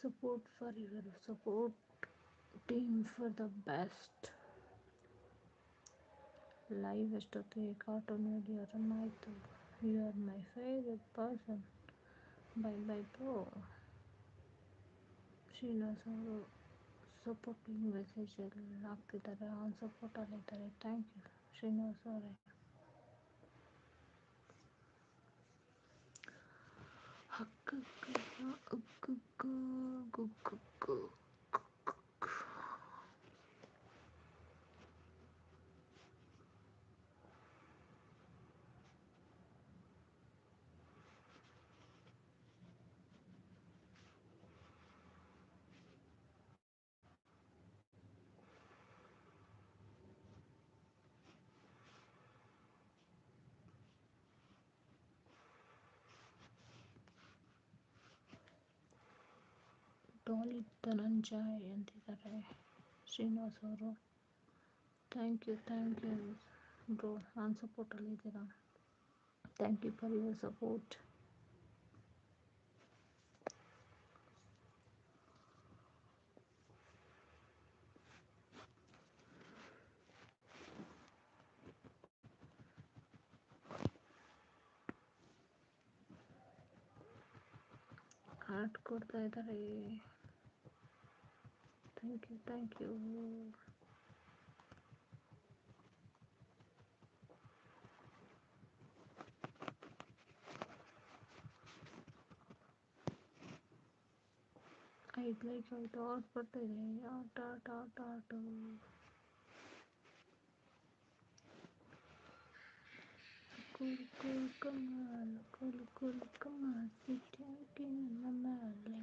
Support for your support team for the best. Live ಎಷ್ಟೊತ್ತಿಗೆ cartoon video run ಆಯಿತು. You are my favourite person. Bye bye bro. Srinivas ಅವರು supporting ಮೆಸೇಜಲ್ಲಿ ಹಾಕ್ತಿದ್ದಾರೆ, on ಸಪೋರ್ಟಲ್ಲಿದ್ದಾರೆ. Thank you Srinivas ಅವರೇ. ಡಾಲಿ ಧನಂಜಯ್ ಅಂತಿದ್ದಾರೆ ಶ್ರೀನಿವಾಸ್ ಅವರು. ಥ್ಯಾಂಕ್ ಯು ಬ್ರೋ, ಆನ್ ಸಪೋರ್ಟಲ್ಲಿದ್ದೀರಾ. Thank you for your support. Heart ಕೊಡ್ತಾ ಇದ್ದಾರೆ. Thank you. ಐದು ಲೈಕ್ ಆಯಿತು. ಆಟ್ ಬರ್ತಾ ಇದೆ. ಆಟ ಕೂಲ್ ಕಮಾಲ್ ಸಿಟ್ಯಾಗಿ ನನ್ನ ಮೇಲೆ.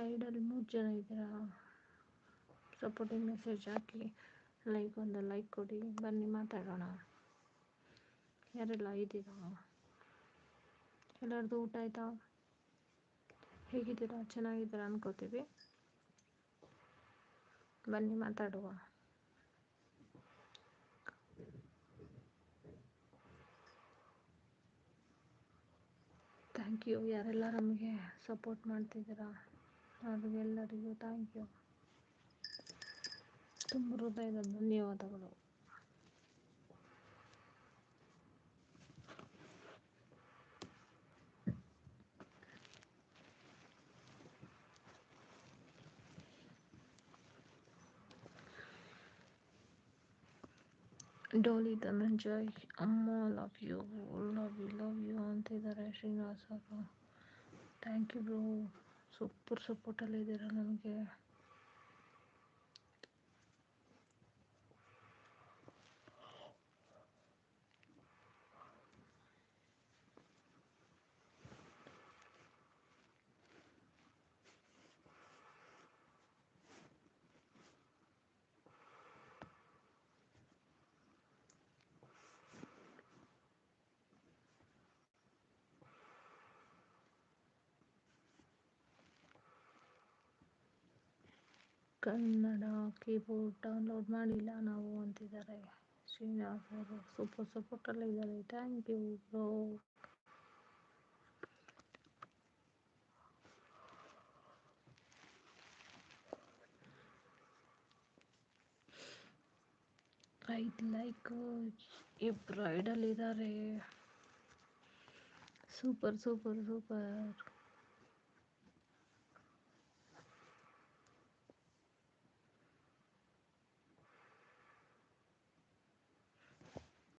ಐಡಲ್ಲಿ 3 ಜನ ಇದ್ದೀರಾ. ಸಪೋರ್ಟಿಂಗ್ ಮೆಸೇಜ್ ಹಾಕಿ, ಒಂದು ಲೈಕ್ ಕೊಡಿ. ಬನ್ನಿ ಮಾತಾಡೋಣ. ಯಾರೆಲ್ಲ ಇದ್ದೀರಾ? ಎಲ್ಲರದು ಊಟ ಆಯಿತಾ? ಹೇಗಿದ್ದೀರಾ? ಚೆನ್ನಾಗಿದ್ದೀರಾ ಅನ್ಕೋತೀವಿ. ಬನ್ನಿ ಮಾತಾಡುವ. ಥ್ಯಾಂಕ್ ಯು ಯಾರೆಲ್ಲ ನಮಗೆ ಸಪೋರ್ಟ್ ಮಾಡ್ತಿದ್ದೀರಾ ಅವ್ರಿಗೆಲ್ಲರಿಗೂ ಥ್ಯಾಂಕ್ ಯು. ತುಂಬ ಹೃದಯದ ಧನ್ಯವಾದಗಳು. ಡಾಲಿ ಧನಂಜಯ್ ಅಮ್ಮ ಲವ್ ಯು ಅಂತಿದ್ದಾರೆ ಶ್ರೀನಿವಾಸ್ ಅವರು. ಥ್ಯಾಂಕ್ ಯು ಬ್ರೋ, ಸೂಪರ್ ಸಪೋರ್ಟಲ್ಲಿದ್ದೀರಾ ನನಗೆ. ಕನ್ನಡ ಕೀಬೋರ್ಡ್ ಡೌನ್ಲೋಡ್ ಮಾಡಿಲ್ಲ ನಾವು ಅಂತಿದ್ದಾರೆ ಶ್ರೀನಿವಾಸ್ ಅವರು. ಸೂಪರ್ ಸಪೋರ್ಟಲ್ಲಿದ್ದಾರೆ. Thank you bro. ಐದು ಲೈಕ್, ಇಬ್ಬರು ಐಡಲ್ಲಿದ್ದಾರೆ. ಸೂಪರ್.